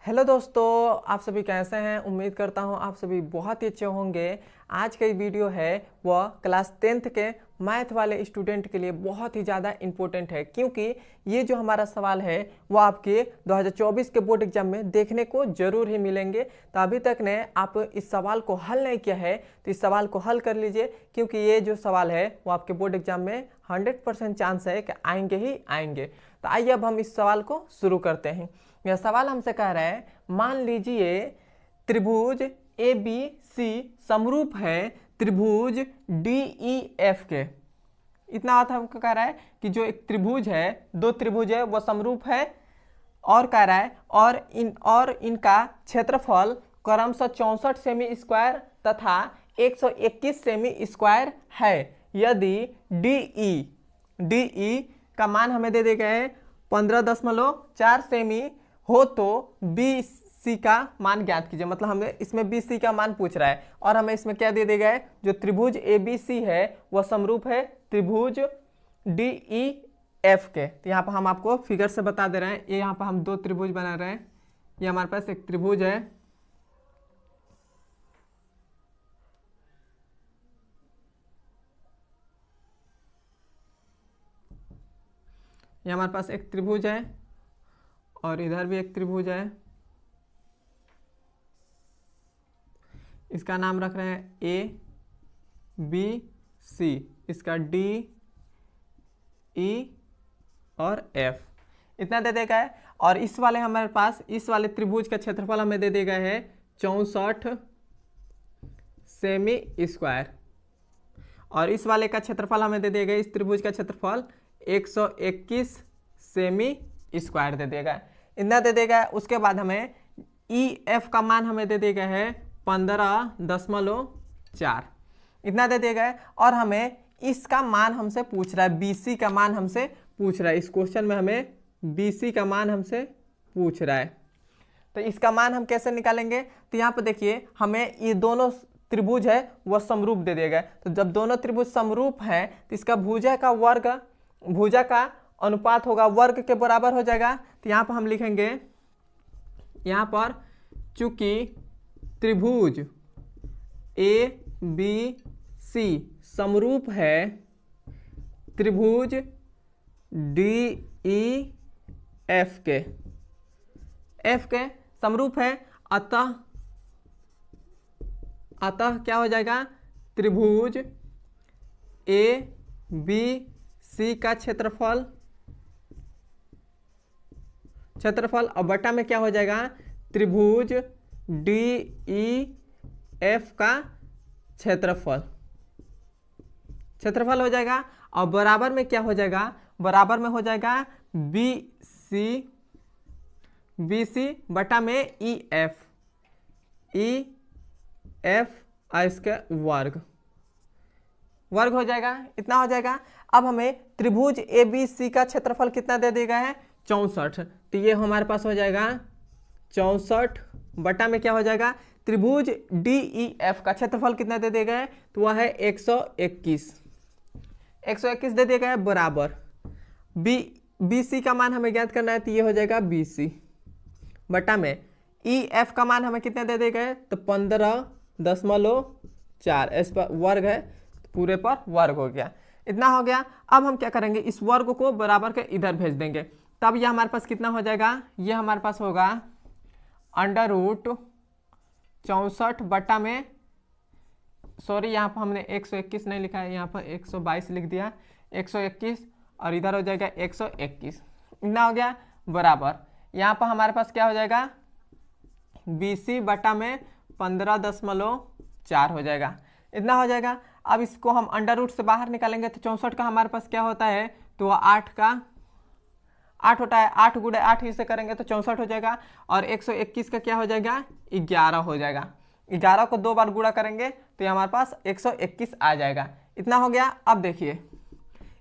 Hello दोस्तों, आप सभी कैसे हैं। उम्मीद करता हूं आप सभी बहुत ही अच्छे होंगे। आज का वीडियो है वह क्लास 10th के मैथ वाले स्टूडेंट के लिए बहुत ही ज़्यादा इम्पोर्टेंट है, क्योंकि ये जो हमारा सवाल है वो आपके 2024 के बोर्ड एग्जाम में देखने को जरूर ही मिलेंगे। तो अभी तक ने आप इस सवाल को हल नहीं किया है तो इस सवाल को हल कर लीजिए, क्योंकि ये जो सवाल है वो आपके बोर्ड एग्जाम में 100% चांस है कि आएंगे ही आएंगे। तो आइए अब हम इस सवाल को शुरू करते हैं। यह सवाल हमसे कह रहा है, मान लीजिए त्रिभुज ए बी सी समरूप है त्रिभुज डी ई एफ के। इतना बात हमको कह रहा है कि जो एक त्रिभुज है, दो त्रिभुज है वह समरूप है, और कह रहा है और इनका क्षेत्रफल क्रमशः 64 सेमी स्क्वायर तथा 121 सेमी स्क्वायर है। यदि डी का मान हमें दे दिया है 15.4 सेमी हो तो बी सी का मान ज्ञात कीजिए। मतलब हमें इसमें बी सी का मान पूछ रहा है और हमें इसमें क्या दे दिया गया है, जो त्रिभुज ए बी सी है वह समरूप है त्रिभुज डी ई एफ के। तो यहाँ पर हम आपको फिगर से बता दे रहे हैं। ये यहाँ पर हम दो त्रिभुज बना रहे हैं। ये हमारे पास एक त्रिभुज है, ये हमारे पास एक त्रिभुज है और इधर भी एक त्रिभुज है। इसका नाम रख रहे हैं ए बी सी, इसका डी ई और एफ। इतना दे देगा है। और इस वाले हमारे पास इस वाले त्रिभुज का क्षेत्रफल हमें दे देगा है 64 सेमी स्क्वायर, और इस वाले का क्षेत्रफल हमें दे देगा, इस त्रिभुज का क्षेत्रफल 121 सेमी स्क्वायर दे देगा। इतना दे देगा। उसके बाद हमें ई एफ का मान हमें दे देगा है 15.4, इतना दे देगा है। और हमें इसका मान हमसे पूछ रहा है, बी सी का मान हमसे पूछ रहा है। इस क्वेश्चन में हमें बी सी का मान हमसे पूछ रहा है। तो इसका मान हम कैसे निकालेंगे, तो यहाँ पर देखिए हमें ये दोनों त्रिभुज है वह समरूप दे दिया गया। तो जब दोनों त्रिभुज समरूप हैं तो इसका भुजा का अनुपात होगा वर्ग के बराबर हो जाएगा। तो यहाँ पर हम लिखेंगे, यहाँ पर चूंकि त्रिभुज ए बी सी समरूप है त्रिभुज डी ई एफ के समरूप है, अतः क्या हो जाएगा, त्रिभुज ए बी सी का क्षेत्रफल और बटा में क्या हो जाएगा, त्रिभुज डी ई एफ का क्षेत्रफल हो जाएगा। और बराबर में क्या हो जाएगा, बराबर में हो जाएगा बी सी बटा में ई एफ इसका वर्ग हो जाएगा। इतना हो जाएगा। अब हमें त्रिभुज ए बी सी का क्षेत्रफल कितना दे देगा है 64। तो ये हमारे पास हो जाएगा 64 बटा में क्या हो जाएगा, त्रिभुज डी ई एफ का क्षेत्रफल कितना दे देगा है, तो वह है 121 दे देगा है, बराबर बी सी का मान हमें ज्ञात करना है। तो ये हो जाएगा बी सी बटा में ई एफ का मान हमें कितना दे देगा है, तो 15.4। इस पर वर्ग है, पूरे पर वर्ग हो गया। इतना हो गया। अब हम क्या करेंगे, इस वर्ग को बराबर के इधर भेज देंगे। तब यह हमारे पास कितना हो जाएगा, यह हमारे पास होगा √ 64 बटा में, सॉरी यहाँ पर हमने 121 नहीं लिखा है, यहाँ पर 122 लिख दिया, 121 और इधर हो जाएगा 121। इतना हो गया, बराबर यहाँ पर हमारे पास क्या हो जाएगा, BC बटा में 15.4 हो जाएगा। इतना हो जाएगा। अब इसको हम √ से बाहर निकालेंगे तो 64 का हमारे पास क्या होता है, तो 8 होता है। 8 गुणे 8 ही से करेंगे तो 64 हो जाएगा। और 121 का क्या हो जाएगा, 11 हो जाएगा। 11 को 2 बार गुणा करेंगे तो ये हमारे पास 121 आ जाएगा। इतना हो गया। अब देखिए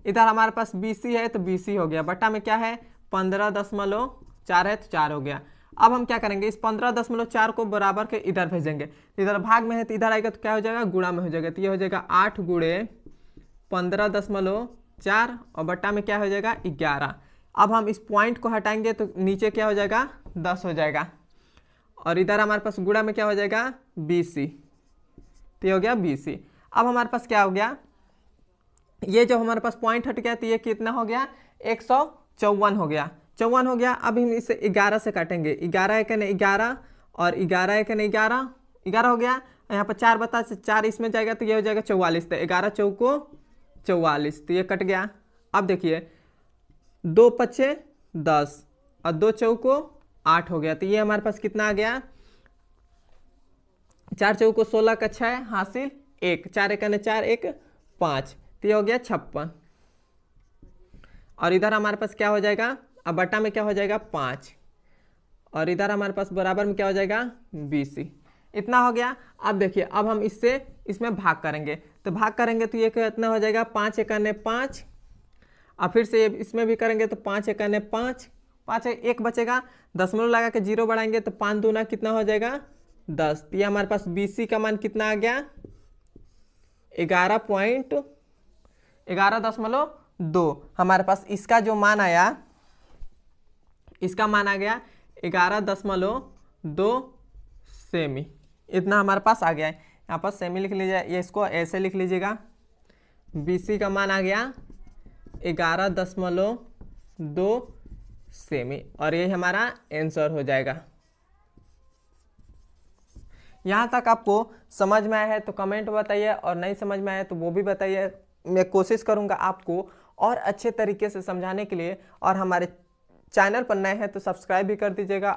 इधर हमारे पास BC है तो BC हो गया, बटा में क्या है 15.4 है तो 4 हो गया। अब हम क्या करेंगे, इस 15.4 को बराबर के इधर भेजेंगे। इधर भाग में है तो इधर आएगा तो क्या हो जाएगा, गुणा में हो जाएगा। तो ये हो जाएगा 8 गुणे 15.4 और बट्टा में क्या हो जाएगा 11। अब हम इस पॉइंट को हटाएंगे तो नीचे क्या हो जाएगा 10 हो जाएगा। और इधर हमारे पास गुणा में क्या हो जाएगा BC, तो ये हो गया BC। अब हमारे पास क्या हो गया, ये जो हमारे पास पॉइंट हट गया तो ये कितना हो गया 154 हो गया, 54 हो गया। अब हम इसे 11 से काटेंगे, 11 एक 11 और 11 एक 11, 11 हो गया। यहाँ पर 4 बता से 4 इसमें जाएगा तो ये हो जाएगा 44, तो 11 चौको 44, तो ये कट गया। अब देखिए 2 पचे 10 और 2 चौको 8 हो गया, तो ये हमारे पास कितना आ गया 4 चौको 16 का 6 हासिल 1, 4 एक 4 1 5, तो ये हो गया 56। और इधर हमारे पास क्या हो जाएगा, अब बटा में क्या हो जाएगा 5, और इधर हमारे पास बराबर में क्या हो जाएगा BC, इतना हो गया। अब देखिए अब हम इसमें भाग करेंगे, तो भाग करेंगे तो ये कितना हो जाएगा 5 एक 5, और फिर से इसमें भी करेंगे तो 5 एक 5, 5 एक बचेगा, दशमलव लगा के 0 बढ़ाएंगे तो 5 दूना कितना हो जाएगा 10, तो ये हमारे पास BC का मान कितना आ गया 11.2। हमारे पास इसका जो मान आया, इसका मान आ गया 11.2 सेमी, इतना हमारे पास आ गया है। यहाँ पर सेमी लिख लीजिए, ये इसको ऐसे लिख लीजिएगा, BC का मान आ गया 11.2 सेमी, और ये हमारा आंसर हो जाएगा। यहाँ तक आपको समझ में आया है तो कमेंट बताइए, और नहीं समझ में आया तो वो भी बताइए। मैं कोशिश करूँगा आपको और अच्छे तरीके से समझाने के लिए, और हमारे चैनल पर नए हैं तो सब्सक्राइब भी कर दीजिएगा।